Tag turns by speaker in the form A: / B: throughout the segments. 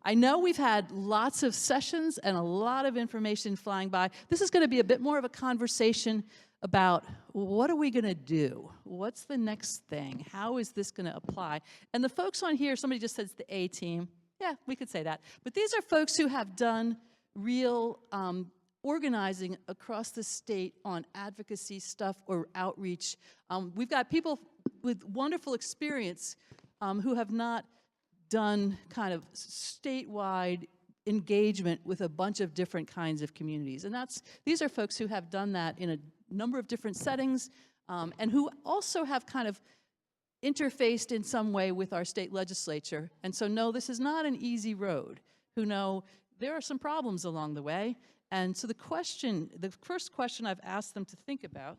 A: I know we've had lots of sessions and a lot of information flying by. This is going to be a bit more of a conversation about what are we going to do? What's the next thing? How is this going to apply? And the folks on here, somebody just says the A team. Yeah, we could say that. But these are folks who have done real organizing across the state on advocacy stuff or outreach. We've got people with wonderful experience who have not done kind of statewide engagement with a bunch of different kinds of communities. And these are folks who have done that in a number of different settings and who also have kind of interfaced in some way with our state legislature. And so no, this is not an easy road, who know there are some problems along the way. And so the first question I've asked them to think about,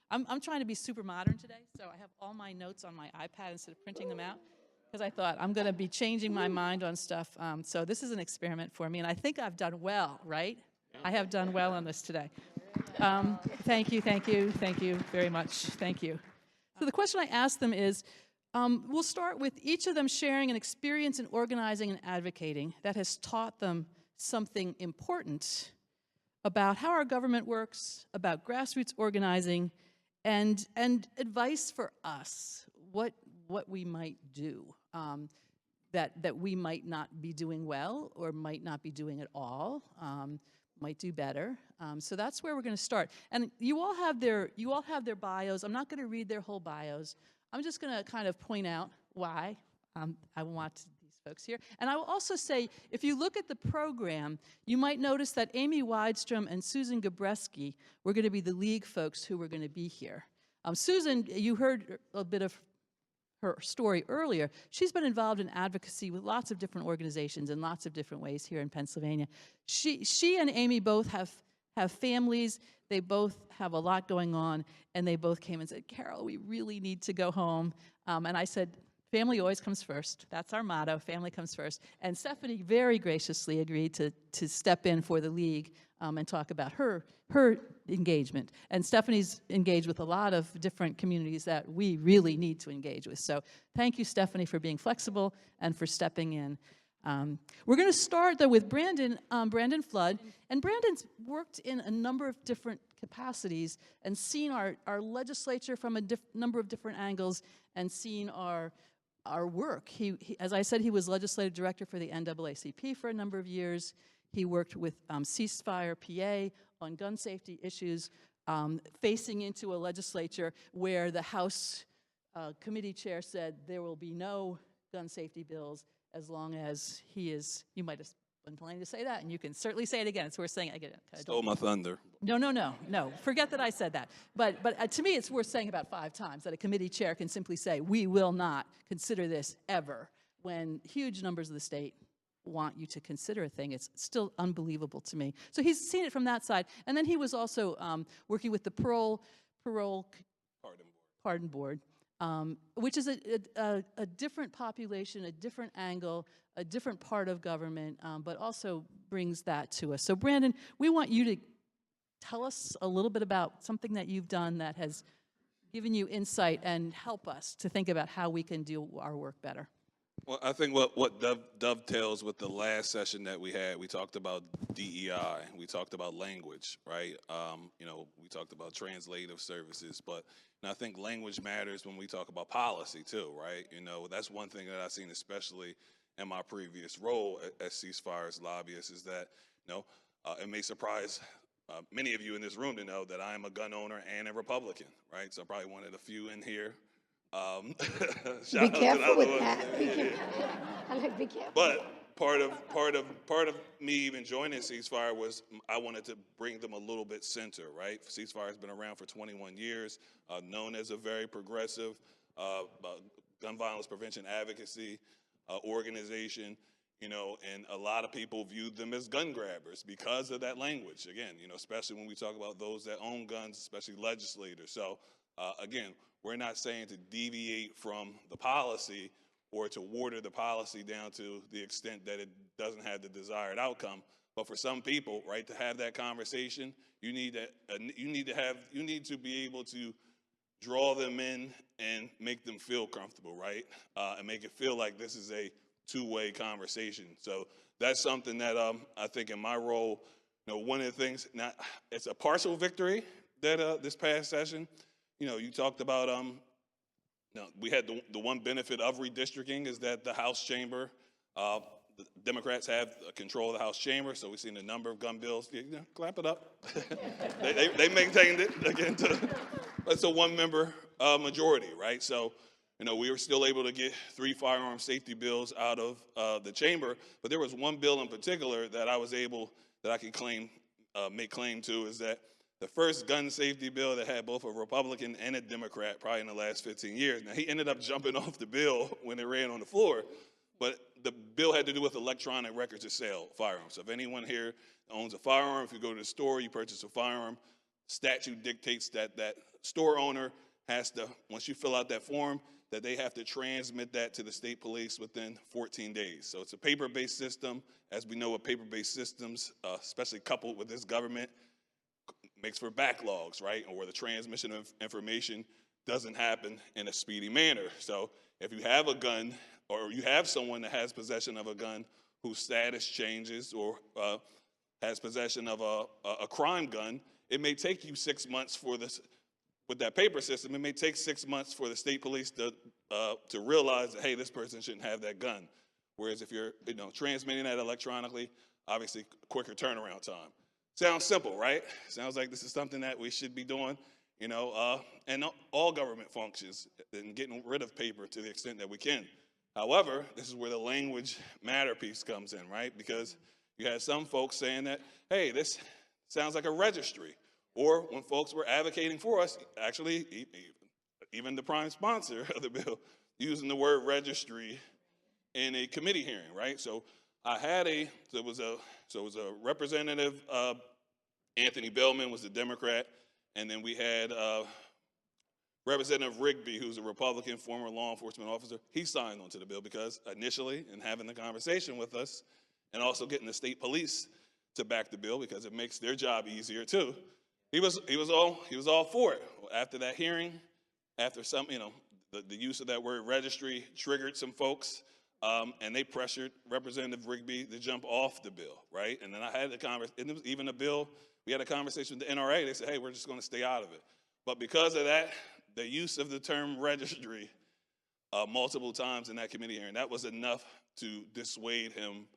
A: I'm trying to be super modern today, so I have all my notes on my iPad instead of printing them out, because I thought I'm going to be changing my mind on stuff. So this is an experiment for me, and I think I've done well, right? I have done well on this today. Thank you very much. Thank you. So the question I asked them is, we'll start with each of them sharing an experience in organizing and advocating that has taught them something important about how our government works, about grassroots organizing, and advice for us, what we might do that we might not be doing well or might not be doing at all, might do better. So that's where we're going to start. And you all have their bios. I'm not going to read their whole bios. I'm just going to kind of point out why I want these folks here. And I will also say, if you look at the program, you might notice that Amy Weidstrom and Susan Gabreski were going to be the league folks who were going to be here. Susan, you heard a bit of her story earlier. She's been involved in advocacy with lots of different organizations in lots of different ways here in Pennsylvania. She and Amy both have families. They both have a lot going on, and they both came and said, Carol, we really need to go home. And I said, family always comes first. That's our motto, family comes first. And Stephanie very graciously agreed to step in for the league and talk about her engagement. And Stephanie's engaged with a lot of different communities that we really need to engage with. So thank you, Stephanie, for being flexible and for stepping in. We're going to start, though, with Brandon Flood. And Brandon's worked in a number of different capacities and seen our legislature from a number of different angles and seen our work. He, as I said, he was legislative director for the NAACP for a number of years. He worked with CeaseFirePA on gun safety issues, facing into a legislature where the House committee chair said there will be no gun safety bills as long as he is, you might have been planning to say that, and you can certainly say it again. It's worth saying it again.
B: Stole my thunder.
A: No. Forget that I said that. But to me, it's worth saying about 5 times that a committee chair can simply say, we will not consider this ever, when huge numbers of the state want you to consider a thing. It's still unbelievable to me. So he's seen it from that side. And then he was also working with the parole pardon board, which is a different population, a different angle, a different part of government, but also brings that to us. So Brandon, we want you to tell us a little bit about something that you've done that has given you insight and help us to think about how we can do our work better.
B: Well, I think what dovetails with the last session that we had, we talked about DEI, we talked about language, right? We talked about translative services, but I think language matters when we talk about policy too, right? That's one thing that I've seen, especially in my previous role as Ceasefire's lobbyist, is that, it may surprise many of you in this room to know that I am a gun owner and a Republican, right? So I'm probably one of the few in here.
C: Be careful with that. Be careful.
B: But part of me even joining Ceasefire was I wanted to bring them a little bit center, right? Ceasefire has been around for 21 years, known as a very progressive gun violence prevention advocacy organization, and a lot of people viewed them as gun grabbers because of that language. Again, especially when we talk about those that own guns, especially legislators. So again, we're not saying to deviate from the policy or to water the policy down to the extent that it doesn't have the desired outcome. But for some people, right, to have that conversation, you need to be able to draw them in and make them feel comfortable, right? And make it feel like this is a two-way conversation. So that's something that I think in my role, one of the things, now it's a partial victory that this past session, you talked about, we had the one benefit of redistricting is that the House chamber, the Democrats have control of the House chamber, so we've seen a number of gun bills. Clap it up. they maintained it again. It's a one-member majority, right? So, we were still able to get 3 firearm safety bills out of the chamber, but there was one bill in particular that I could make claim to, is that the first gun safety bill that had both a Republican and a Democrat probably in the last 15 years. Now, he ended up jumping off the bill when it ran on the floor, but the bill had to do with electronic records of sale firearms. So if anyone here owns a firearm, if you go to the store, you purchase a firearm, statute dictates that that store owner has to, once you fill out that form, that they have to transmit that to the state police within 14 days. So it's a paper-based system. As we know, with paper-based systems, especially coupled with this government, makes for backlogs, right? Or where the transmission of information doesn't happen in a speedy manner. So if you have a gun, or you have someone that has possession of a gun whose status changes, or has possession of a crime gun, it may take you 6 months for this. With that paper system, it may take 6 months for the state police to realize that, hey, this person shouldn't have that gun. Whereas if you're transmitting that electronically, obviously quicker turnaround time. Sounds simple, right? Sounds like this is something that we should be doing, and all government functions, and getting rid of paper to the extent that we can. However, this is where the language matter piece comes in, right? Because you had some folks saying that, hey, this sounds like a registry. Or when folks were advocating for us, actually, even the prime sponsor of the bill, using the word registry in a committee hearing, right? So I had it was a representative, Anthony Bellman was the Democrat, and then we had Representative Rigby, who's a Republican, former law enforcement officer. He signed onto the bill because initially, in having the conversation with us, and also getting the state police to back the bill because it makes their job easier too. He was all for it. After that hearing, after some, the use of that word registry triggered some folks, and they pressured Representative Rigby to jump off the bill, right? And then I had the conversation, it was even a bill, we had a conversation with the NRA, they said, hey, we're just gonna stay out of it. But because of that, the use of the term registry multiple times in that committee hearing, that was enough to dissuade him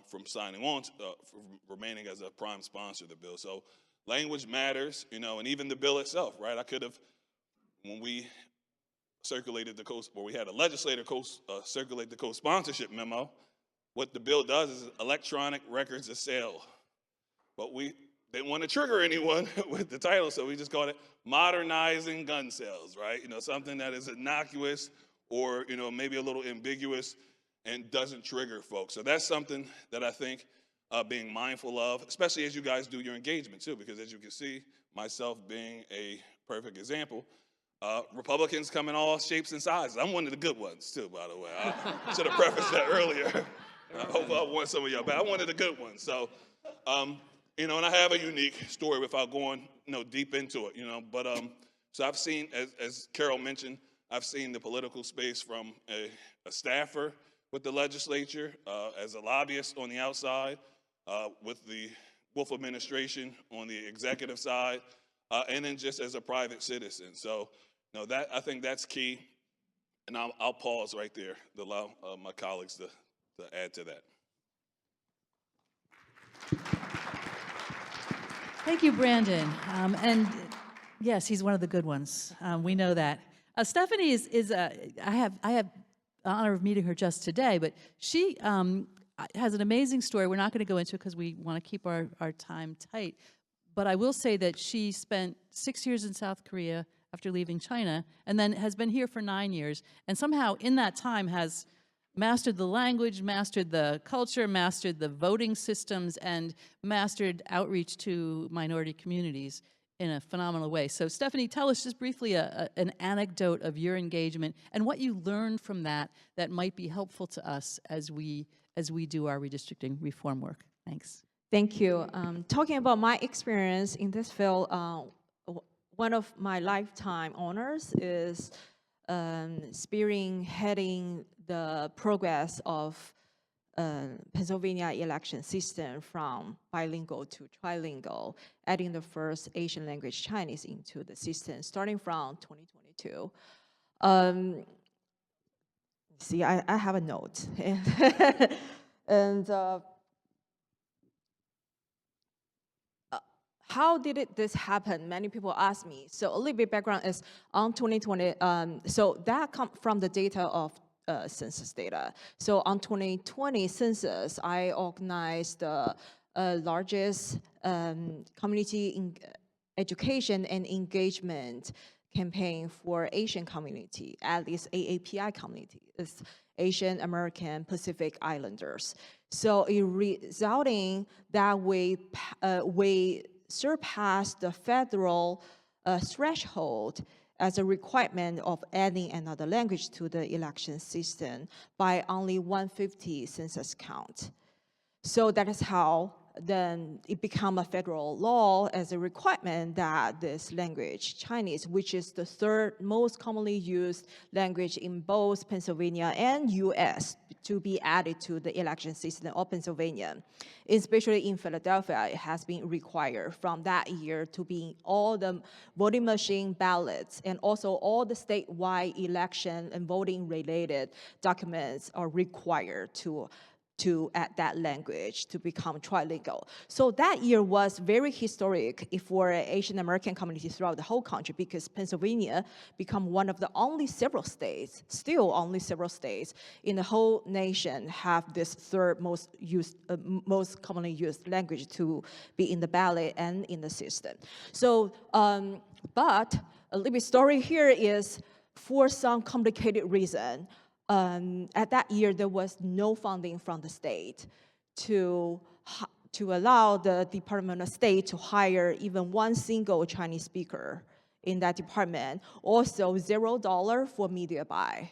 B: from signing on, from remaining as a prime sponsor of the bill. So language matters, and even the bill itself, right? I could have, when we circulated we had a legislator circulate the co-sponsorship memo, what the bill does is electronic records of sale. But we didn't want to trigger anyone with the title, so we just called it modernizing gun sales, right? Something that is innocuous or, maybe a little ambiguous and doesn't trigger folks. So that's something that I think being mindful of, especially as you guys do your engagement too, because as you can see, myself being a perfect example, Republicans come in all shapes and sizes. I'm one of the good ones too, by the way. I should have prefaced that earlier. I hope I want some of y'all, but I'm one of the good ones. So, and I have a unique story without going, deep into it, but so I've seen, as Carol mentioned, I've seen the political space from a staffer with the legislature, as a lobbyist on the outside, with the Wolf administration on the executive side, and then just as a private citizen. So, I think that's key, and I'll pause right there to allow my colleagues to add to that.
A: Thank you, Brandon. And yes, he's one of the good ones. We know that. Stephanie I have the honor of meeting her just today, but she has an amazing story. We're not going to go into it because we want to keep our time tight. But I will say that she spent 6 years in South Korea after leaving China, and then has been here for 9 years, and somehow in that time has mastered the language, mastered the culture, mastered the voting systems, and mastered outreach to minority communities in a phenomenal way. So Stephanie, tell us just briefly an anecdote of your engagement and what you learned from that might be helpful to us as we do our redistricting reform work. Thanks.
D: Thank you. Talking about my experience in this field, one of my lifetime honors is spearheading the progress of Pennsylvania election system from bilingual to trilingual, adding the first Asian language Chinese into the system starting from 2022. See, I have a note. And how did this happen? Many people ask me. So a little bit background is on 2020, so that comes from the data of census data. So on 2020 census, I organized the largest community education and engagement campaign for Asian community, at least AAPI community, is Asian American Pacific Islanders. So it resulting that we surpassed the federal threshold as a requirement of adding another language to the election system by only 150 census count. So that is how then it became a federal law as a requirement that this language, Chinese, which is the third most commonly used language in both Pennsylvania and US, to be added to the election system of Pennsylvania. Especially in Philadelphia, it has been required from that year to be all the voting machine ballots and also all the statewide election and voting related documents are required to add that language to become trilingual. So that year was very historic for Asian American communities throughout the whole country because Pennsylvania became one of the only several states, still only several states in the whole nation have this third most commonly used language to be in the ballot and in the system. So, but a little bit story here is for some complicated reason, at that year, there was no funding from the state to allow the Department of State to hire even one single Chinese speaker in that department. Also, $0 for media buy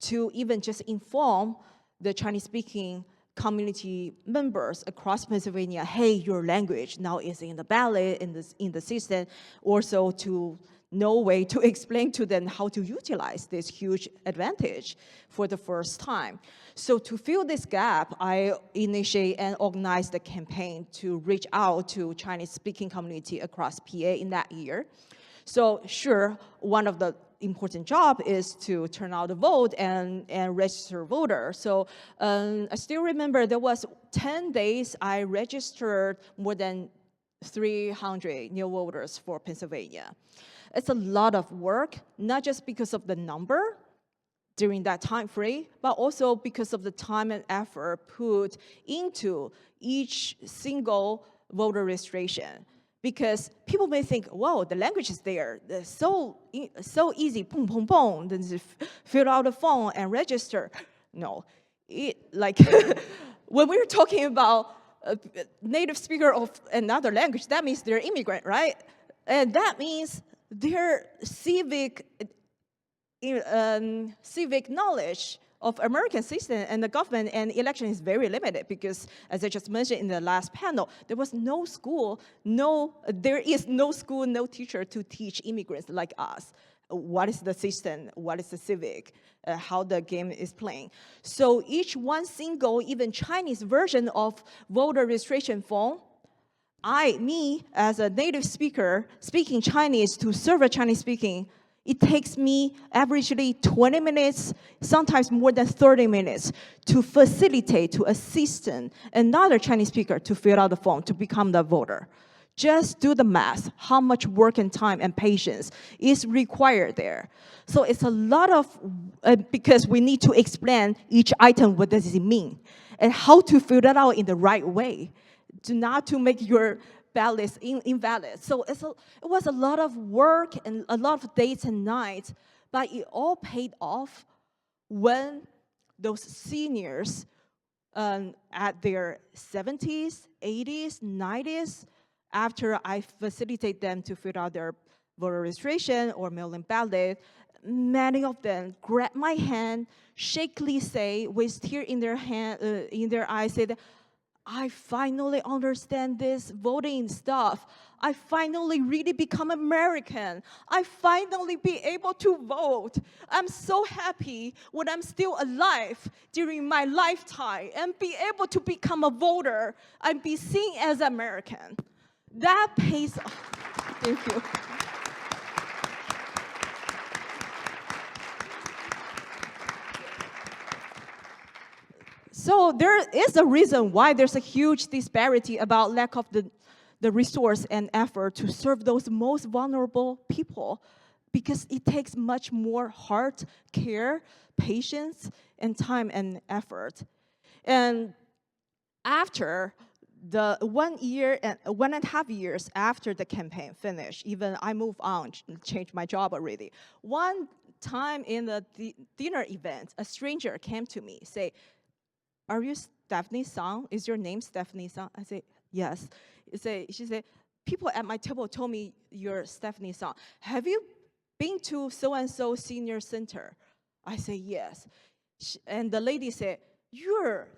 D: to even just inform the Chinese-speaking community members across Pennsylvania, hey, your language now is in the ballot, in the system, also to no way to explain to them how to utilize this huge advantage for the first time. So to fill this gap, I initiated and organized a campaign to reach out to Chinese-speaking community across PA in that year. So sure, one of the important job is to turn out the vote and register voter. So I still remember there was 10 days I registered more than 300 new voters for Pennsylvania. It's a lot of work, not just because of the number during that time frame, but also because of the time and effort put into each single voter registration. Because people may think, whoa, the language is there. It's so easy, boom, boom, boom, then just fill out the form and register. No, when we're talking about a native speaker of another language, that means they're immigrant, right? And that means their civic knowledge of American system and the government and election is very limited because, as I just mentioned in the last panel, there is no school, no teacher to teach immigrants like us what is the system, what is the civic, how the game is playing. So each one single, even Chinese version of voter registration form, me as a native speaker speaking Chinese to serve a Chinese speaking, it takes me averagely 20 minutes, sometimes more than 30 minutes to facilitate, to assist another Chinese speaker to fill out the form to become the voter. Just do the math, how much work and time and patience is required there. So it's a lot of, because we need to explain each item, what does it mean, and how to fill that out in the right way, not to make your ballots invalid. So it was a lot of work and a lot of days and nights, but it all paid off when those seniors at their 70s, 80s, 90s, after I facilitate them to fill out their voter registration or mail-in ballot, many of them grab my hand, shakily say, with tear in their eyes, say that, I finally understand this voting stuff. I finally really become American. I finally be able to vote. I'm so happy when I'm still alive during my lifetime and be able to become a voter and be seen as American. That pays off. Thank you. So there is a reason why there's a huge disparity about lack of the resource and effort to serve those most vulnerable people, because it takes much more heart, care, patience, and time and effort. And after the 1 year and 1.5 years after the campaign finished, even I moved on, changed my job already. One time in the dinner event, a stranger came to me, say, "Are you Stephanie Song? Is your name Stephanie Song?" I say, "Yes." She said, "People at my table told me you're Stephanie Song. Have you been to so-and-so senior center?" I say, "Yes." And the lady said, "You're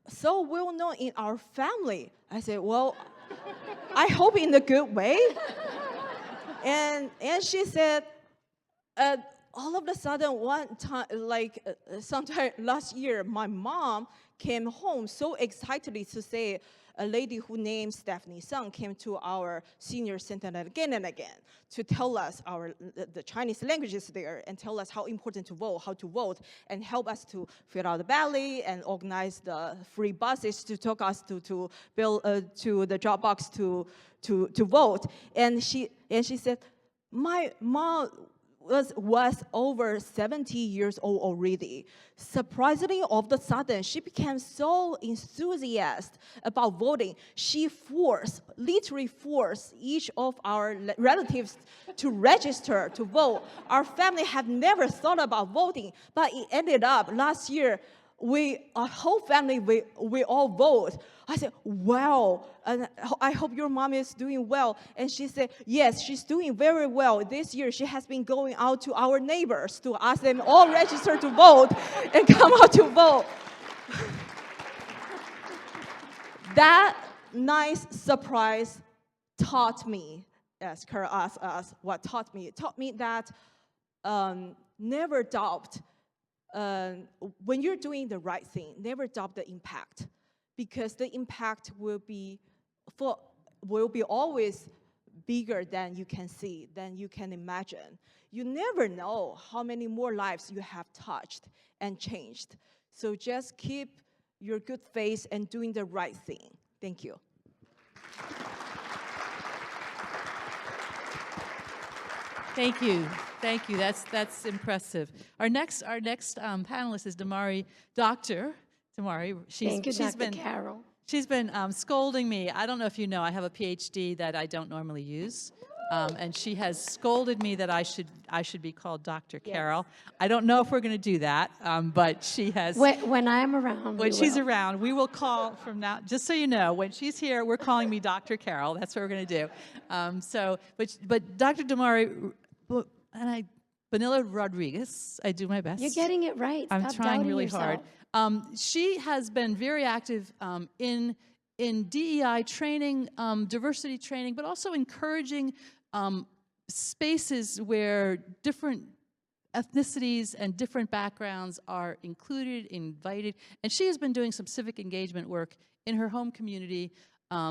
D: so well known in our family." I said, "Well, I hope in a good way." And she said, all of a sudden, one time, sometime last year, my mom came home so excitedly to say a lady who named Stephanie Sung came to our senior center again and again to tell us the Chinese languages there and tell us how important to vote, how to vote, and help us to fill out the ballot and organize the free buses to take us to the drop box to vote. And she said, "My mom was over 70 years old already. Surprisingly, all of a sudden, she became so enthusiastic about voting. She literally forced each of our relatives to register to vote. Our family had never thought about voting, but it ended up last year, our whole family, we all vote." I said, "Wow, and I hope your mom is doing well." And she said, "Yes, she's doing very well. This year, she has been going out to our neighbors to ask them all register to vote and come out to vote." That nice surprise taught me, as Carol asked us, what taught me? It taught me that never doubt, when you're doing the right thing, never doubt the impact, because the impact will be always bigger than you can see, than you can imagine. You never know how many more lives you have touched and changed. So just keep your good faith and doing the right thing. Thank you.
A: Thank you. Thank you. That's impressive. Our next panelist is Damary, Dr. Damary.
C: Thank you, Dr. Carol.
A: She's been scolding me. I don't know if you know, I have a PhD that I don't normally use. And she has scolded me that I should be called Dr. Carol. Yes. I don't know if we're going to do that, but she has.
C: When I'm around,
A: when she's around, we will call from now. Just so you know, when she's here, we're calling me Dr. Carol. That's what we're going to do. But Dr. Damary Bonilla-Rodriguez, I do my best.
C: You're getting it right.
A: I'm trying really
C: yourself.
A: hard. She has been very active in DEI training, diversity training, but also encouraging spaces where different ethnicities and different backgrounds are included, invited. And she has been doing some civic engagement work in her home community.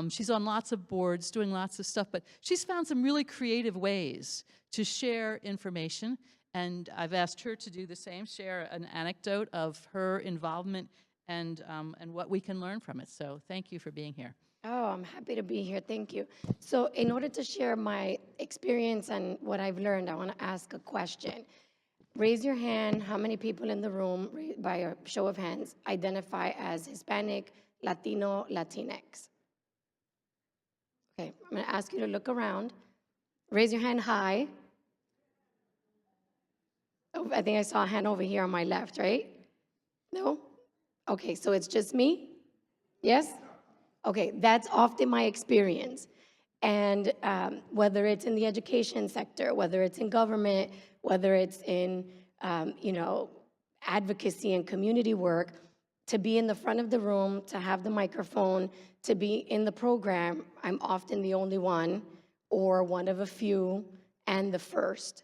A: She's on lots of boards, doing lots of stuff, but she's found some really creative ways to share information. And I've asked her to do the same, share an anecdote of her involvement and what we can learn from it. So thank you for being here.
C: Oh, I'm happy to be here. Thank you. So in order to share my experience and what I've learned, I want to ask a question. Raise your hand. How many people in the room, by a show of hands, identify as Hispanic, Latino, Latinx? Okay, I'm going to ask you to look around. Raise your hand high. Oh, I think I saw a hand over here on my left, right? No? Okay, so it's just me? Yes? Okay, that's often my experience. And whether it's in the education sector, whether it's in government, whether it's in, advocacy and community work, To be in the front of the room, to have the microphone, to be in the program, I'm often the only one or one of a few and the first.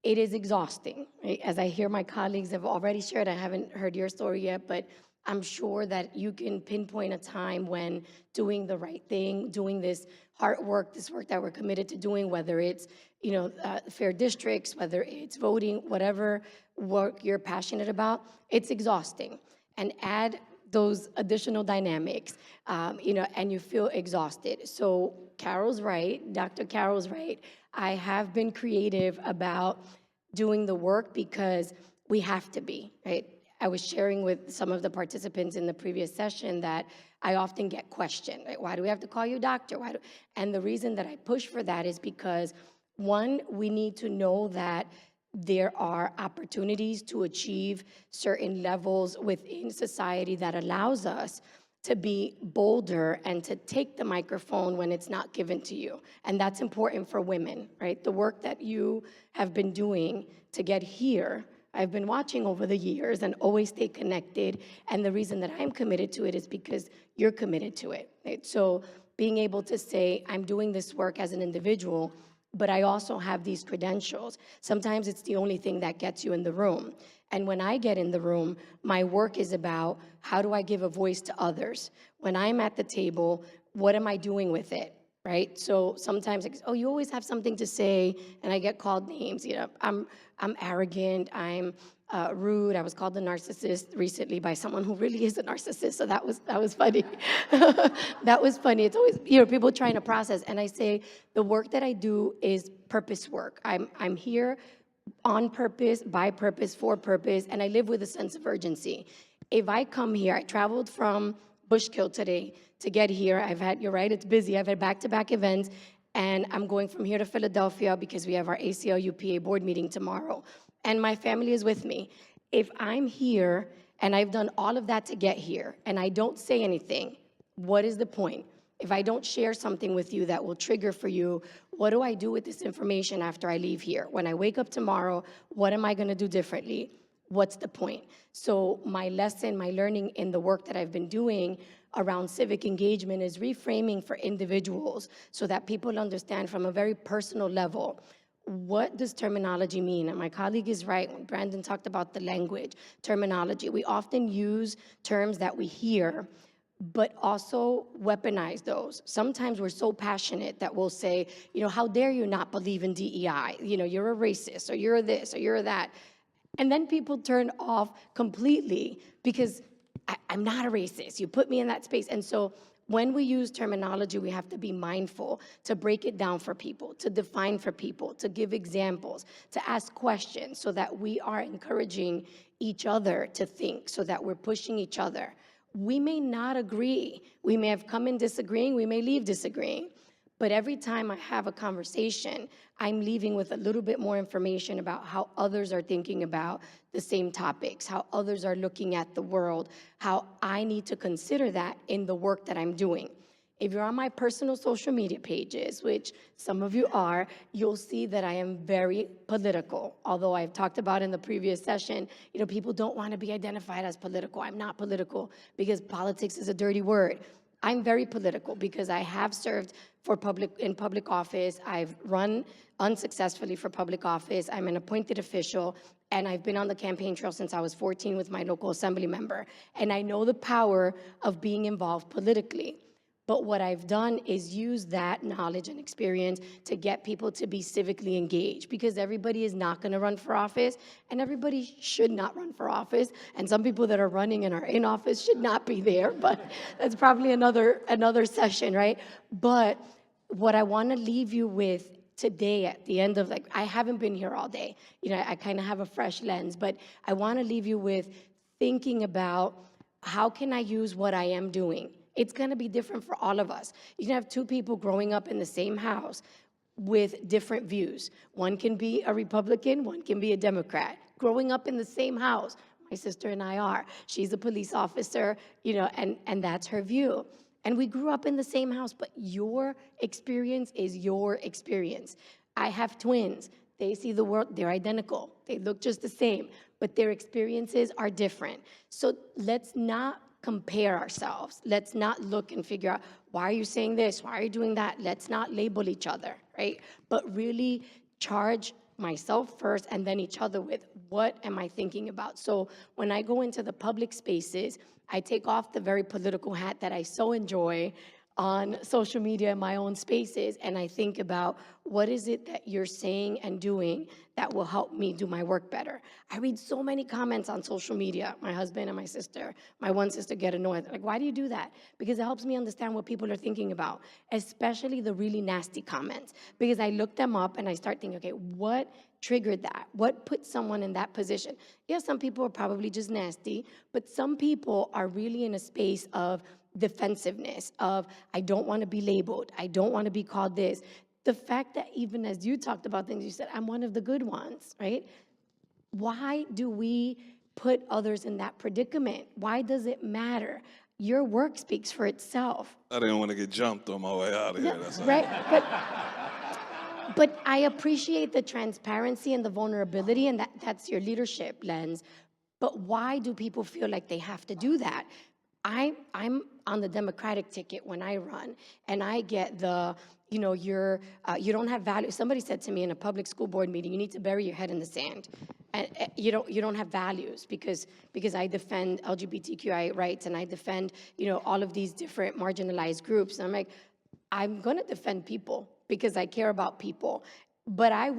C: It is exhausting, right? As I hear my colleagues have already shared, I haven't heard your story yet, but I'm sure that you can pinpoint a time when doing the right thing, doing this hard work, this work that we're committed to doing, whether it's fair districts, whether it's voting, whatever work you're passionate about, it's exhausting. And add those additional dynamics, and you feel exhausted. So Carol's right, Dr. Carol's right. I have been creative about doing the work because we have to be, right? I was sharing with some of the participants in the previous session that I often get questioned, right? Why do we have to call you doctor? And the reason that I push for that is because, one, we need to know that there are opportunities to achieve certain levels within society that allows us to be bolder and to take the microphone when it's not given to you. And that's important for women, right? The work that you have been doing to get here, I've been watching over the years and always stay connected. And the reason that I'm committed to it is because you're committed to it, right? So being able to say, I'm doing this work as an individual, but I also have these credentials. Sometimes it's the only thing that gets you in the room. And when I get in the room, my work is about how do I give a voice to others? When I'm at the table, what am I doing with it, right? So sometimes, oh, you always have something to say, and I get called names. I'm arrogant, I'm rude. I was called a narcissist recently by someone who really is a narcissist, so that was funny. That was funny. It's always, people trying to process, and I say the work that I do is purpose work. I'm here on purpose, by purpose, for purpose, and I live with a sense of urgency. If I come here, I traveled from Bushkill today to get here. You're right, it's busy. I've had back-to-back events, and I'm going from here to Philadelphia because we have our ACLU PA board meeting tomorrow. And my family is with me. If I'm here and I've done all of that to get here and I don't say anything, what is the point? If I don't share something with you that will trigger for you, what do I do with this information after I leave here? When I wake up tomorrow, what am I going to do differently? What's the point? So my lesson, my learning in the work that I've been doing around civic engagement is reframing for individuals so that people understand from a very personal level, what does terminology mean? And my colleague is right when Brandon talked about the language, terminology. We often use terms that we hear, but also weaponize those. Sometimes we're so passionate that we'll say, how dare you not believe in DEI? You're a racist, or you're this, or you're that. And then people turn off completely because I'm not a racist. You put me in that space. And so when we use terminology, we have to be mindful to break it down for people, to define for people, to give examples, to ask questions so that we are encouraging each other to think, so that we're pushing each other. We may not agree. We may have come in disagreeing. We may leave disagreeing. But every time I have a conversation, I'm leaving with a little bit more information about how others are thinking about the same topics, how others are looking at the world, how I need to consider that in the work that I'm doing. If you're on my personal social media pages, which some of you are, you'll see that I am very political. Although I've talked about in the previous session, people don't want to be identified as political. I'm not political because politics is a dirty word. I'm very political because I have served in public office. I've run unsuccessfully for public office. I'm an appointed official, and I've been on the campaign trail since I was 14 with my local assembly member. And I know the power of being involved politically. But what I've done is use that knowledge and experience to get people to be civically engaged, because everybody is not going to run for office, and everybody should not run for office. And some people that are running and are in office should not be there, but that's probably another session, right? But what I want to leave you with today at the end of, I haven't been here all day. I kind of have a fresh lens, but I want to leave you with thinking about how can I use what I am doing. It's going to be different for all of us. You can have two people growing up in the same house with different views. One can be a Republican, one can be a Democrat. Growing up in the same house, my sister and I are. She's a police officer, and that's her view. And we grew up in the same house, but your experience is your experience. I have twins. They see the world, they're identical. They look just the same, but their experiences are different. So let's not compare ourselves. Let's not look and figure out, why are you saying this? Why are you doing that? Let's not label each other, right? But really charge myself first and then each other with, what am I thinking about? So when I go into the public spaces, I take off the very political hat that I so enjoy on social media in my own spaces, and I think about, what is it that you're saying and doing that will help me do my work better? I read so many comments on social media. My husband and my sister, my one sister, get annoyed. Like, why do you do that? Because it helps me understand what people are thinking about, especially the really nasty comments. Because I look them up and I start thinking, okay, what triggered that? What put someone in that position? Yeah, some people are probably just nasty, but some people are really in a space of defensiveness, of, I don't want to be labeled, I don't want to be called this. The fact that even as you talked about things, you said, I'm one of the good ones, right? Why do we put others in that predicament? Why does it matter? Your work speaks for itself.
B: I didn't want to get jumped on my way out of here. That's all.
C: Right? But I appreciate the transparency and the vulnerability, and that's your leadership lens. But why do people feel like they have to do that? I'm on the Democratic ticket when I run, and I get the, you know, you don't have value. Somebody said to me in a public school board meeting, you need to bury your head in the sand. And you don't have values because I defend LGBTQI rights, and I defend, you know, all of these different marginalized groups. And I'm like, I'm gonna defend people because I care about people. But I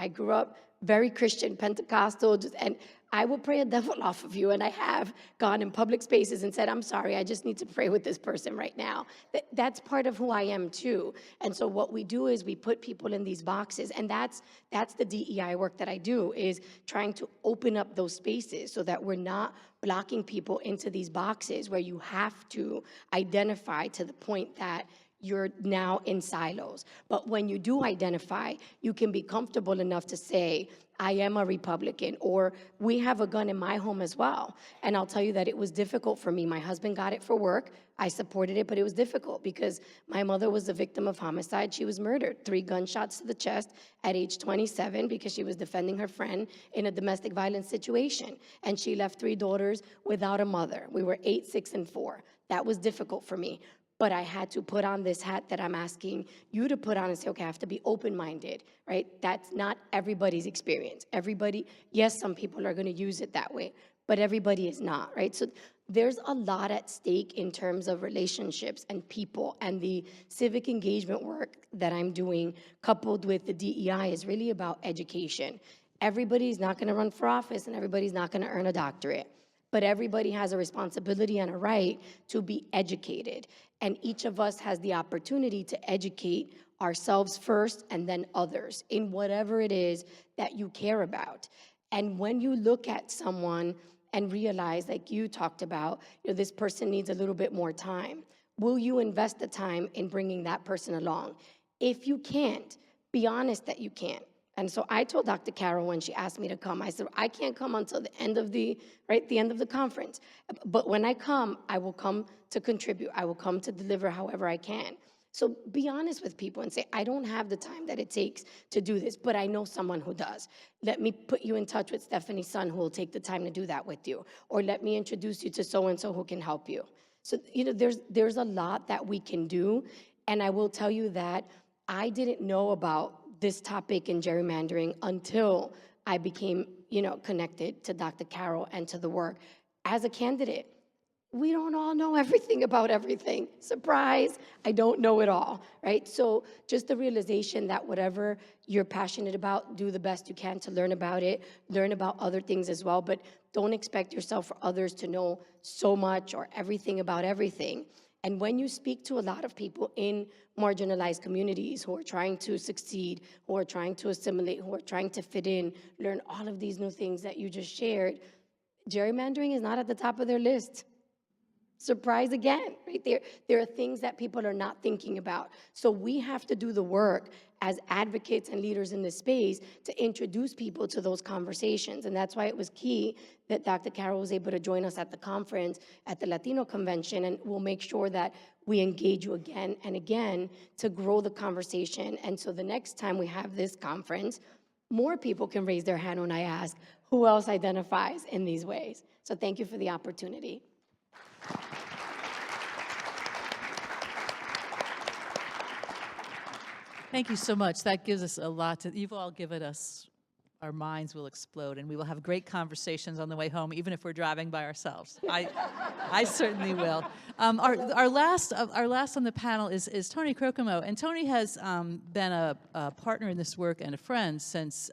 C: grew up very Christian, Pentecostal, and I will pray a devil off of you. And I have gone in public spaces and said, I'm sorry, I just need to pray with this person right now. That's part of who I am too. And so what we do is we put people in these boxes, and that's the DEI work that I do, is trying to open up those spaces so that we're not blocking people into these boxes where you have to identify to the point that you're now in silos. But when you do identify, you can be comfortable enough to say, I am a Republican, or we have a gun in my home as well. And I'll tell you that it was difficult for me. My husband got it for work. I supported it, but it was difficult because my mother was a victim of homicide. She was murdered, 3 gunshots to the chest at age 27 because she was defending her friend in a domestic violence situation. And she left 3 daughters without a mother. We were 8, 6, and 4. That was difficult for me. But I had to put on this hat that I'm asking you to put on and say, okay, I have to be open-minded, right? That's not everybody's experience. Everybody, yes, some people are going to use it that way, but everybody is not, right? So there's a lot at stake in terms of relationships and people, and the civic engagement work that I'm doing coupled with the DEI is really about education. Everybody's not going to run for office, and everybody's not going to earn a doctorate. But everybody has a responsibility and a right to be educated. And each of us has the opportunity to educate ourselves first and then others in whatever it is that you care about. And when you look at someone and realize, like you talked about, you know, this person needs a little bit more time, will you invest the time in bringing that person along? If you can't, be honest that you can't. And so I told Dr. Carroll when she asked me to come, I said, I can't come until the end of the end of the conference. But when I come, I will come to contribute. I will come to deliver however I can. So be honest with people and say, I don't have the time that it takes to do this, but I know someone who does. Let me put you in touch with Stephanie's son who will take the time to do that with you. Or let me introduce you to so-and-so who can help you. So, you know, there's a lot that we can do. And I will tell you that I didn't know about this topic in gerrymandering until I became, you know, connected to Dr. Carroll and to the work. As a candidate, we don't all know everything about everything. Surprise, I don't know it all, right? So just the realization that whatever you're passionate about, do the best you can to learn about it, learn about other things as well, but don't expect yourself or others to know so much or everything about everything. And when you speak to a lot of people in marginalized communities who are trying to succeed, who are trying to assimilate, who are trying to fit in, learn all of these new things that you just shared, gerrymandering is not at the top of their list. Surprise again, right? There are things that people are not thinking about. So we have to do the work as advocates and leaders in this space to introduce people to those conversations. And that's why it was key that Dr. Carroll was able to join us at the conference at the Latino convention, and we'll make sure that we engage you again and again to grow the conversation. And so the next time we have this conference, more people can raise their hand when I ask who else identifies in these ways. So thank you for the opportunity.
A: Thank you so much. That gives us a lot to, you've all given us, our minds will explode, and we will have great conversations on the way home, even if we're driving by ourselves. I certainly will. Our last on the panel is Tony Crocamo, and Tony has been a partner in this work and a friend since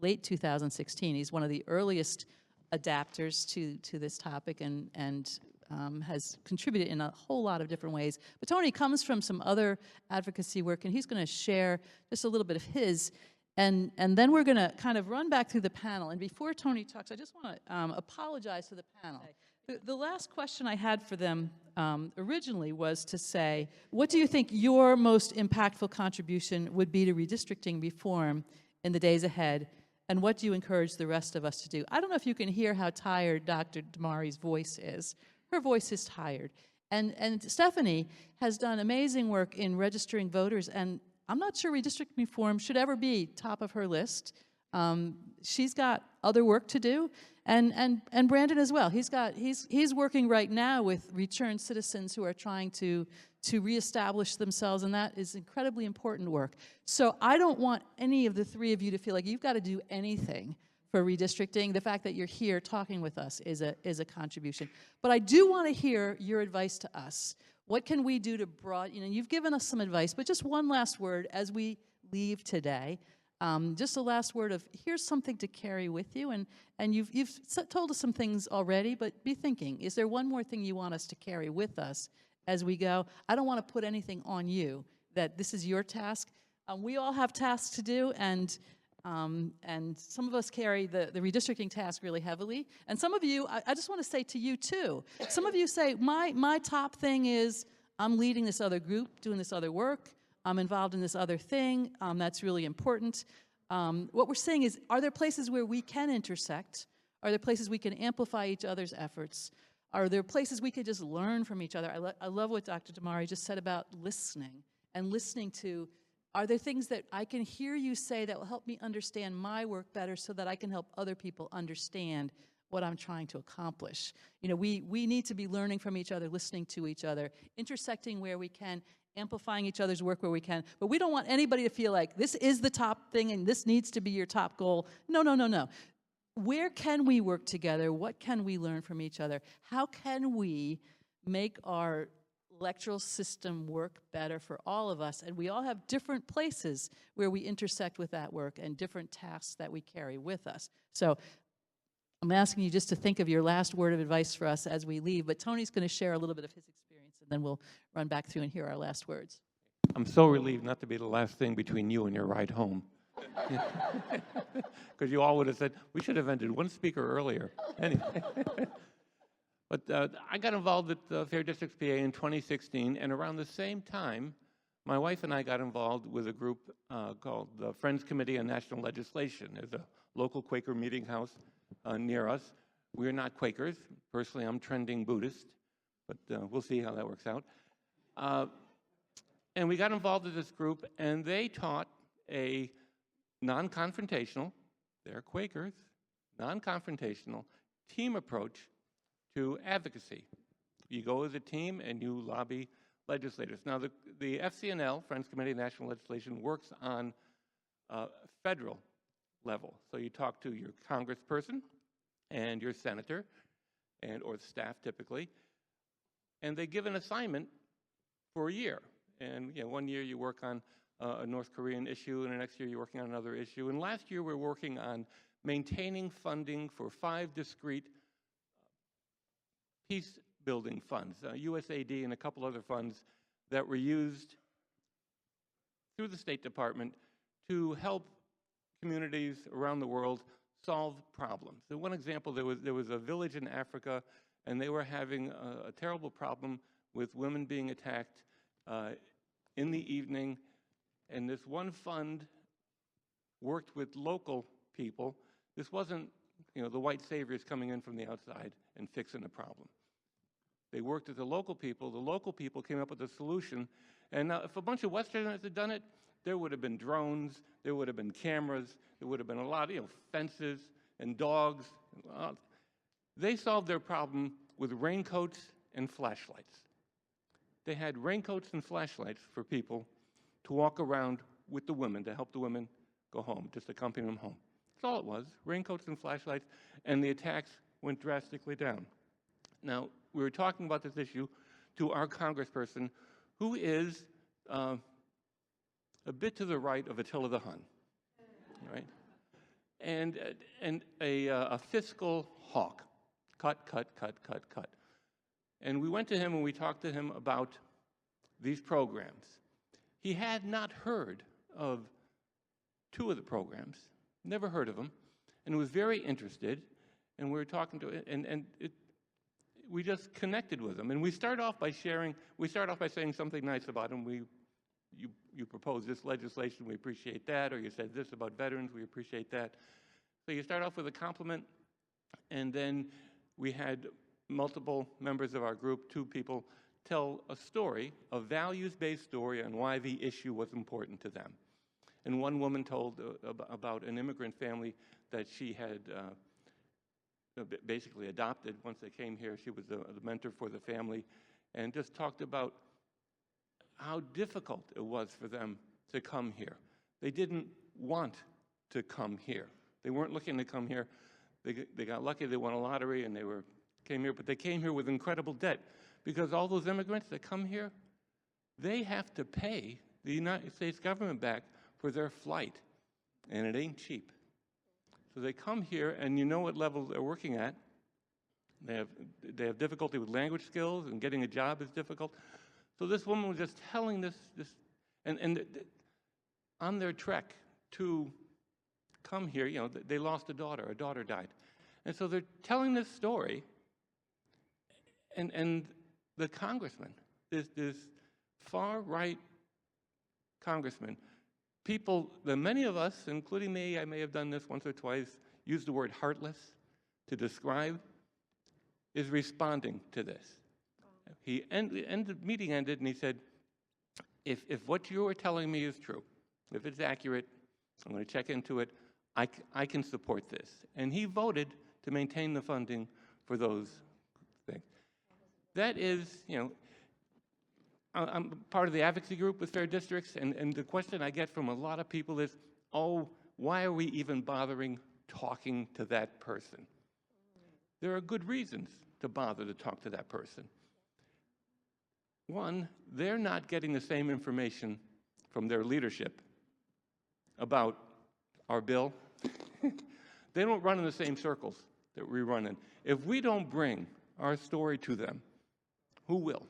A: late 2016. He's one of the earliest adapters to this topic, and has contributed in a whole lot of different ways. But Tony comes from some other advocacy work, and he's going to share just a little bit of his. And then we're going to kind of run back through the panel. And before Tony talks, I just want to apologize to the panel. The last question I had for them originally was to say, what do you think your most impactful contribution would be to redistricting reform in the days ahead? And what do you encourage the rest of us to do? I don't know if you can hear how tired Dr. Damary's voice is. Her voice is tired. And Stephanie has done amazing work in registering voters, and I'm not sure redistricting reform should ever be top of her list. She's got other work to do, and Brandon as well. He's working right now with returned citizens who are trying to reestablish themselves, and that is incredibly important work. So I don't want any of the three of you to feel like you've got to do anything for redistricting. The fact that you're here talking with us is a contribution. But I do want to hear your advice to us. What can we do to broaden, you've given us some advice, but just one last word as we leave today. Just a last word of, here's something to carry with you, and you've told us some things already, but be thinking, is there one more thing you want us to carry with us as we go? I don't want to put anything on you, that this is your task. We all have tasks to do, and some of us carry the redistricting task really heavily. And some of you, I just want to say to you too, some of you say, my top thing is I'm leading this other group, doing this other work, I'm involved in this other thing, that's really important. What we're saying is, are there places where we can intersect? Are there places we can amplify each other's efforts? Are there places we could just learn from each other? I love what Dr. Damary just said about listening, and listening to, are there things that I can hear you say that will help me understand my work better so that I can help other people understand what I'm trying to accomplish? We need to be learning from each other, listening to each other, intersecting where we can, amplifying each other's work where we can. But we don't want anybody to feel like this is the top thing and this needs to be your top goal. No, no, no, no. Where can we work together? What can we learn from each other? How can we make our electoral system work better for all of us? And we all have different places where we intersect with that work and different tasks that we carry with us. So I'm asking you just to think of your last word of advice for us as we leave, but Tony's going to share a little bit of his experience, and then we'll run back through and hear our last words.
E: I'm so relieved not to be the last thing between you and your ride home. Because you all would have said, we should have ended one speaker earlier. Anyway. But I got involved with Fair Districts PA in 2016, and around the same time, my wife and I got involved with a group called the Friends Committee on National Legislation. There's a local Quaker meeting house near us. We're not Quakers. Personally, I'm trending Buddhist, but we'll see how that works out. And we got involved with this group, and they taught a non-confrontational, they're Quakers, non-confrontational team approach to advocacy. You go as a team and you lobby legislators. Now, the FCNL, Friends Committee on National Legislation, works on federal level. So you talk to your congressperson and your senator, or staff typically, and they give an assignment for a year. And one year you work on a North Korean issue, and the next year you're working on another issue. And last year we're working on maintaining funding for 5 discrete peace-building funds, USAID and a couple other funds that were used through the State Department to help communities around the world solve problems. So one example, there was a village in Africa, and they were having a terrible problem with women being attacked in the evening, and this one fund worked with local people. This wasn't the white saviors coming in from the outside and fixing the problem. They worked with the local people. The local people came up with a solution. And now, if a bunch of Westerners had done it, there would have been drones, there would have been cameras, there would have been a lot of, fences and dogs. They solved their problem with raincoats and flashlights. They had raincoats and flashlights for people to walk around with the women, to help the women go home, just accompany them home. That's all it was, raincoats and flashlights, and the attacks went drastically down. Now, we were talking about this issue to our congressperson, who is a bit to the right of Attila the Hun, right? And a fiscal hawk. Cut, cut, cut, cut, cut. And we went to him and we talked to him about these programs. He had not heard of 2 of the programs, never heard of them, and was very interested. And we were talking to him, we just connected with him. And we start off by saying something nice about him. You proposed this legislation, we appreciate that, or you said this about veterans, we appreciate that. So you start off with a compliment, and then we had multiple members of our group, 2 people, tell a story, a values-based story on why the issue was important to them. And one woman told about an immigrant family that she had basically adopted. Once they came here, she was the mentor for the family, and just talked about how difficult it was for them to come here. They didn't want to come here. They weren't looking to come here. They got lucky, they won a lottery, and came here, but they came here with incredible debt, because all those immigrants that come here, they have to pay the United States government back for their flight, and it ain't cheap. So they come here, and you know what level they're working at. They have difficulty with language skills, and getting a job is difficult. So this woman was just telling this and on their trek to come here, they lost a daughter died. And so they're telling this story, and the congressman, this far-right congressman, people that many of us, including me, I may have done this once or twice, use the word heartless to describe, is responding to this. The meeting ended, and he said, if what you are telling me is true, if it's accurate, I'm going to check into it, I can support this. And he voted to maintain the funding for those things. That is, I'm part of the advocacy group with Fair Districts, and the question I get from a lot of people is, why are we even bothering talking to that person? There are good reasons to bother to talk to that person. One, they're not getting the same information from their leadership about our bill. They don't run in the same circles that we run in. If we don't bring our story to them, who will?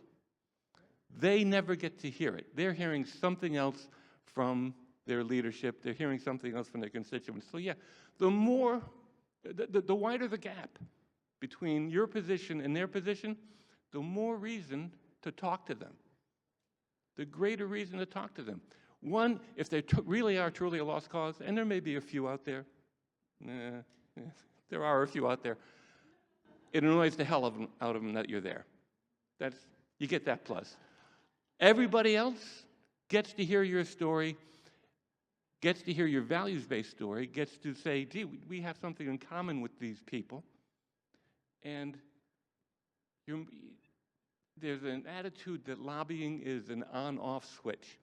E: They never get to hear it. They're hearing something else from their leadership. They're hearing something else from their constituents. So yeah, the wider the gap between your position and their position, the more reason to talk to them. The greater reason to talk to them. One, if they really are truly a lost cause, and there may be a few out there, there are a few out there, it annoys the hell out of them that you're there. You get that plus. Everybody else gets to hear your story, gets to hear your values-based story, gets to say, gee, we have something in common with these people. And there's an attitude that lobbying is an on-off switch.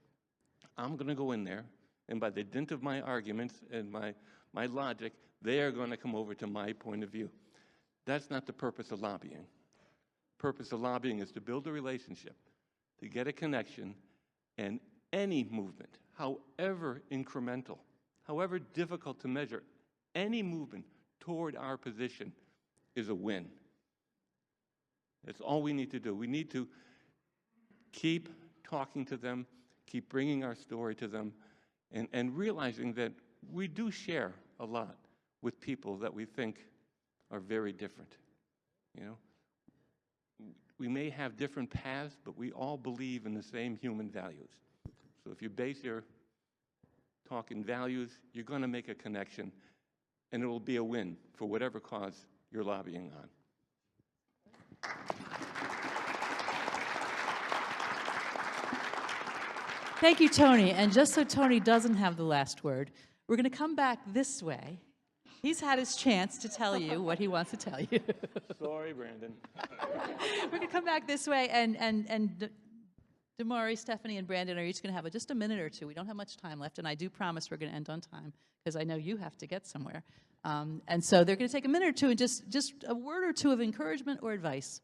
E: I'm going to go in there, and by the dint of my arguments and my logic, they are going to come over to my point of view. That's not the purpose of lobbying. The purpose of lobbying is to build a relationship, to get a connection, and any movement, however incremental, however difficult to measure, any movement toward our position is a win. That's all we need to do. We need to keep talking to them, keep bringing our story to them, and realizing that we do share a lot with people that we think are very different. We may have different paths, but we all believe in the same human values. So if you base your talk in values, you're going to make a connection, and it will be a win for whatever cause you're lobbying on.
A: Thank you, Tony. And just so Tony doesn't have the last word, we're going to come back this way. He's had his chance to tell you what he wants to tell you.
E: Sorry, Brandon.
A: We're going to come back this way, and Damary, Stephanie, and Brandon are each going to have just a minute or two. We don't have much time left, and I do promise we're going to end on time, because I know you have to get somewhere. And so they're going to take a minute or two and just a word or two of encouragement or advice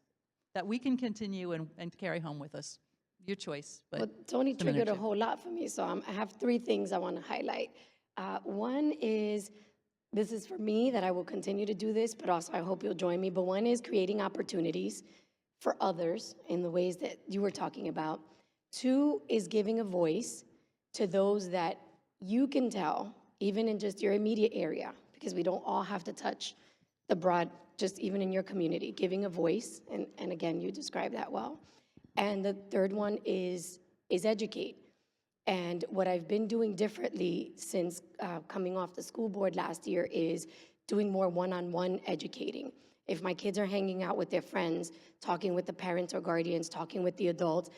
A: that we can continue and carry home with us. Your choice. But
C: well, Tony
A: just a minute or
C: triggered a
A: two.
C: whole lot for me, so I have 3 things I want to highlight. One is, this is for me, that I will continue to do this, but also I hope you'll join me. But one is creating opportunities for others in the ways that you were talking about. 2 is giving a voice to those that you can tell, even in just your immediate area, because we don't all have to touch the broad, just even in your community, giving a voice, and again, you described that well. And the 3rd one is educate. And what I've been doing differently since coming off the school board last year is doing more one-on-one educating. If my kids are hanging out with their friends, talking with the parents or guardians, talking with the adults,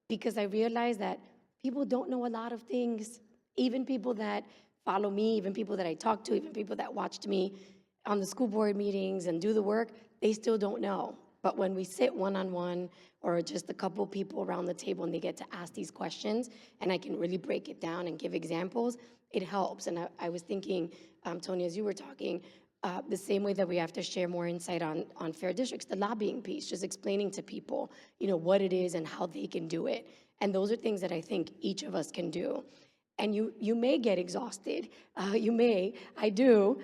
C: because I realize that people don't know a lot of things. Even people that follow me, even people that I talk to, even people that watched me on the school board meetings and do the work, they still don't know. But when we sit one-on-one or just a couple people around the table and they get to ask these questions, and I can really break it down and give examples, it helps. And I was thinking, Tony, as you were talking, the same way that we have to share more insight on fair districts, the lobbying piece, just explaining to people, what it is and how they can do it. And those are things that I think each of us can do. And you may get exhausted. I do.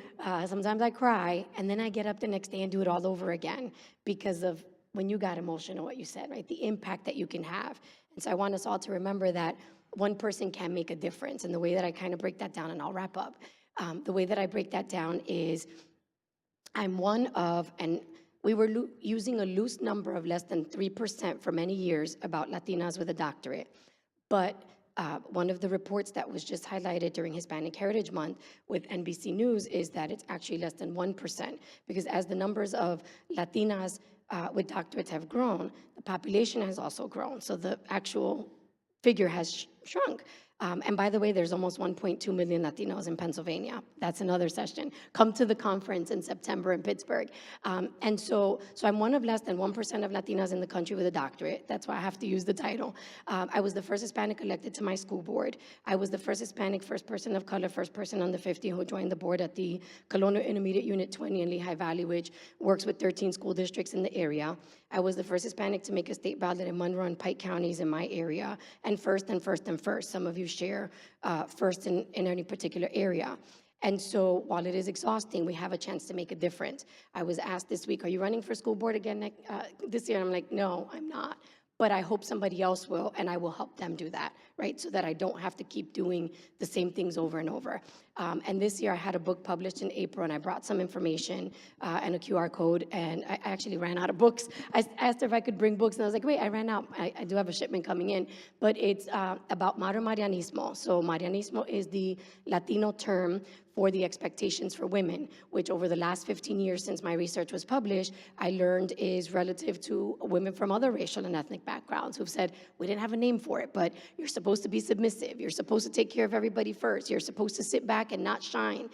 C: Sometimes I cry, and then I get up the next day and do it all over again because of when you got emotional, what you said, right? The impact that you can have. And so I want us all to remember that one person can make a difference. And the way that I kind of break that down, and I'll wrap up, the way that I break that down is I'm one of, and we were using a loose number of less than 3% for many years about Latinas with a doctorate. But one of the reports that was just highlighted during Hispanic Heritage Month with NBC News is that it's actually less than 1%, because as the numbers of Latinas with doctorates have grown, the population has also grown. So the actual figure has shrunk. And by the way, there's almost 1.2 million Latinos in Pennsylvania. That's another session. Come to the conference in September in Pittsburgh. And so I'm one of less than 1% of Latinas in the country with a doctorate. That's why I have to use the title. I was the first Hispanic elected to my school board. I was the first Hispanic, first person of color, first person under 50 who joined the board at the Colonial Intermediate Unit 20 in Lehigh Valley, which works with 13 school districts in the area. I was the first Hispanic to make a state ballot in Monroe and Pike counties in my area, and first. Some of you share first in any particular area. And so while it is exhausting, we have a chance to make a difference. I was asked this week, are you running for school board again this year? And I'm like, no, I'm not. But I hope somebody else will, and I will help them do that, right? So that I don't have to keep doing the same things over and over. And this year I had a book published in April, and I brought some information and a QR code, and I actually ran out of books. I asked her if I could bring books, and I was like, wait, I ran out. I do have a shipment coming in. But it's about modern Marianismo. So Marianismo is the Latino term for the expectations for women, which over the last 15 years since my research was published, I learned is relative to women from other racial and ethnic backgrounds who've said, we didn't have a name for it, but you're supposed to be submissive. You're supposed to take care of everybody first. You're supposed to sit back and not shine.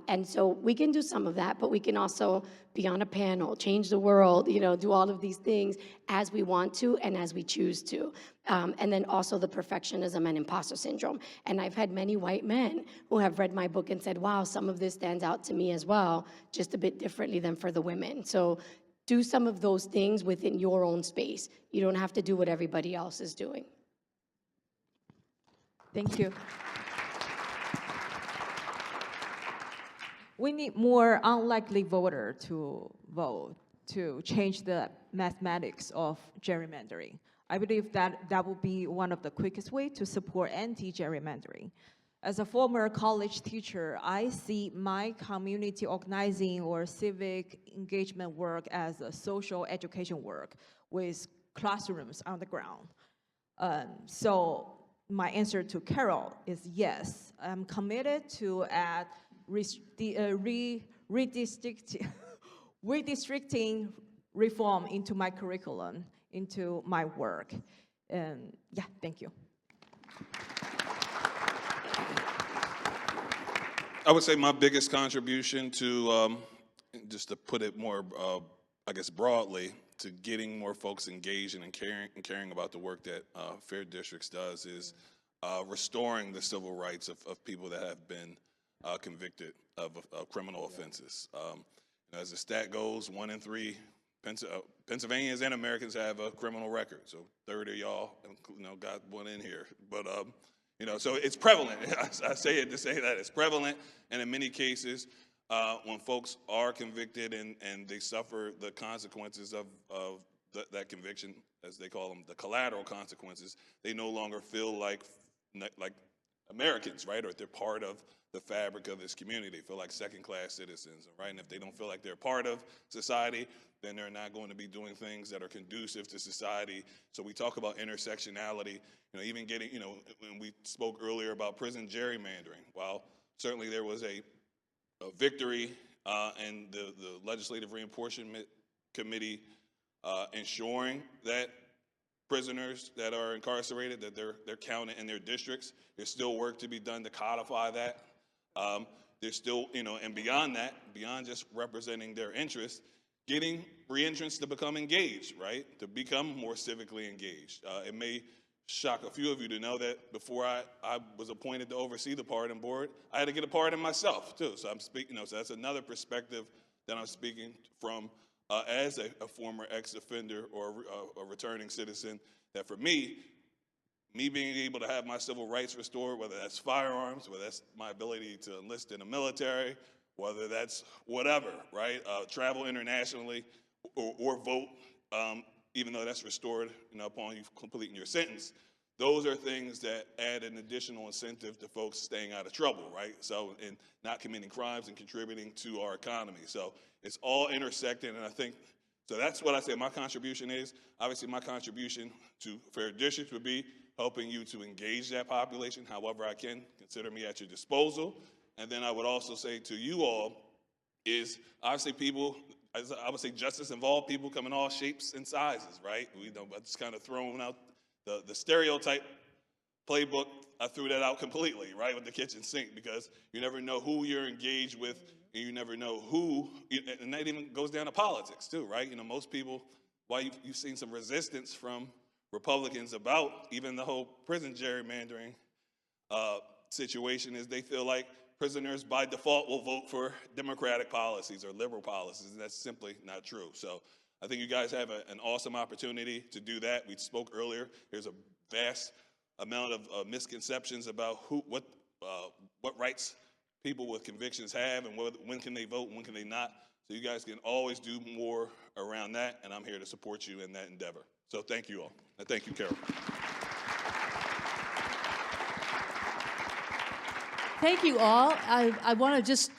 C: And so we can do some of that, but we can also be on a panel, change the world, do all of these things as we want to and as we choose to. And then also the perfectionism and imposter syndrome. And I've had many white men who have read my book and said, wow, some of this stands out to me as well, just a bit differently than for the women. So do some of those things within your own space. You don't have to do what everybody else is doing.
D: Thank you. We need more unlikely voter to vote to change the mathematics of gerrymandering. I believe that will be one of the quickest ways to support anti-gerrymandering. As a former college teacher, I see my community organizing or civic engagement work as a social education work with classrooms on the ground. So my answer to Carol is yes. I'm committed to add redistricting reform into my curriculum, into my work. And yeah, thank you.
B: I would say my biggest contribution to, just to put it more, I guess, broadly, to getting more folks engaged and caring about the work that Fair Districts does is restoring the civil rights of people that have been convicted of criminal offenses. As the stat goes, 1 in 3 Pennsylvanians and Americans have a criminal record. So 30 of y'all, got one in here. But so it's prevalent. I say it to say that it's prevalent, and in many cases, when folks are convicted and they suffer the consequences of that conviction, as they call them, the collateral consequences, they no longer feel like Americans, right? Or if they're part of the fabric of this community, they feel like second-class citizens, right? And if they don't feel like they're part of society, then they're not going to be doing things that are conducive to society. So we talk about intersectionality, even getting, when we spoke earlier about prison gerrymandering. While certainly there was a victory and the Legislative Reapportionment Committee ensuring that prisoners that are incarcerated, that they're counted in their districts. There's still work to be done to codify that. There's still, and beyond that, beyond just representing their interests, getting reentrants to become engaged, right? To become more civically engaged. It may shock a few of you to know that before I was appointed to oversee the pardon board, I had to get a pardon myself too. So I'm speaking, so that's another perspective that I'm speaking from as a former ex-offender or a returning citizen, that for me being able to have my civil rights restored, whether that's firearms, whether that's my ability to enlist in the military, whether that's whatever, right? Travel internationally or vote, even though that's restored, upon you completing your sentence. Those are things that add an additional incentive to folks staying out of trouble, right? So, and not committing crimes and contributing to our economy. So it's all intersecting, and I think, so that's what I say my contribution is. Obviously, my contribution to Fair Districts would be helping you to engage that population however I can. Consider me at your disposal. And then I would also say to you all is, obviously people, I would say justice-involved people come in all shapes and sizes, right? I just kind of throwing out the stereotype playbook. I threw that out completely, right, with the kitchen sink, because you never know who you're engaged with, and you never know who, and that even goes down to politics too, right? Most people, why you've seen some resistance from Republicans about even the whole prison gerrymandering situation is they feel like prisoners by default will vote for Democratic policies or liberal policies, and that's simply not true. So I think you guys have an awesome opportunity to do that. We spoke earlier. There's a vast amount of misconceptions about what rights people with convictions have and when can they vote and when can they not. So you guys can always do more around that, and I'm here to support you in that endeavor. So thank you all, and thank you, Carol.
A: Thank you all. I want to just,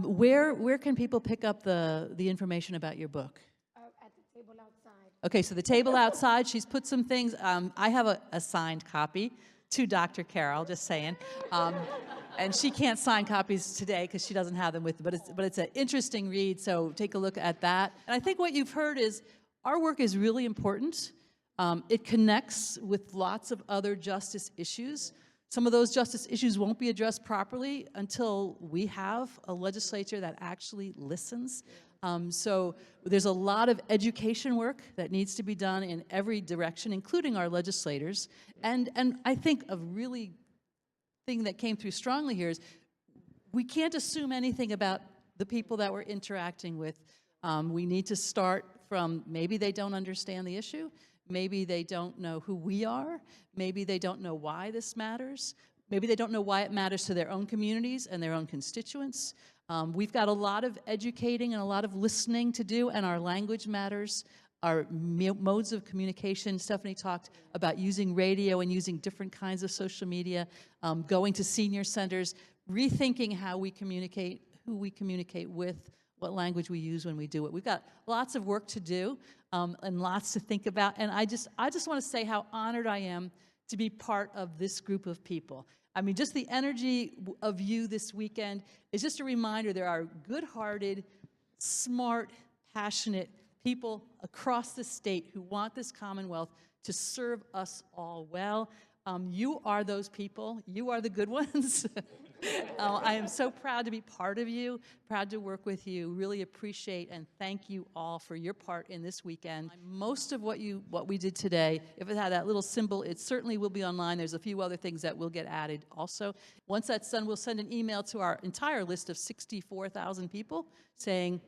A: where can people pick up the information about your book?
C: At the table outside.
A: Okay, so the table outside, she's put some things. I have a signed copy to Dr. Carol, just saying. And she can't sign copies today because she doesn't have them with her, but it's an interesting read, so take a look at that. And I think what you've heard is our work is really important. It connects with lots of other justice issues. Some of those justice issues won't be addressed properly until we have a legislature that actually listens. So there's a lot of education work that needs to be done in every direction, including our legislators. And I think a really thing that came through strongly here is we can't assume anything about the people that we're interacting with. We need to start from maybe they don't understand the issue. Maybe they don't know who we are. Maybe they don't know why this matters. Maybe they don't know why it matters to their own communities and their own constituents. We've got a lot of educating and a lot of listening to do, and our language matters, our modes of communication. Stephanie talked about using radio and using different kinds of social media, going to senior centers, rethinking how we communicate, who we communicate with, what language we use when we do it. We've got lots of work to do and lots to think about. And I just want to say how honored I am to be part of this group of people. I mean, just the energy of you this weekend is just a reminder there are good-hearted, smart, passionate people across the state who want this Commonwealth to serve us all well. You are those people. You are the good ones. I am so proud to be part of you, proud to work with you, really appreciate and thank you all for your part in this weekend. Most of what we did today, if it had that little symbol, it certainly will be online. There's a few other things that will get added also. Once that's done, we'll send an email to our entire list of 64,000 people saying,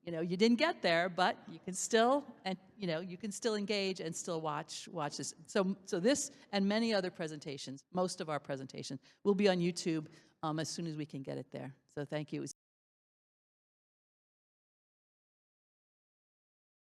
A: you know, you didn't get there, but you can still, and you know, you can still engage and still watch this. So this and many other presentations, most of our presentations, will be on YouTube as soon as we can get it there. So thank you.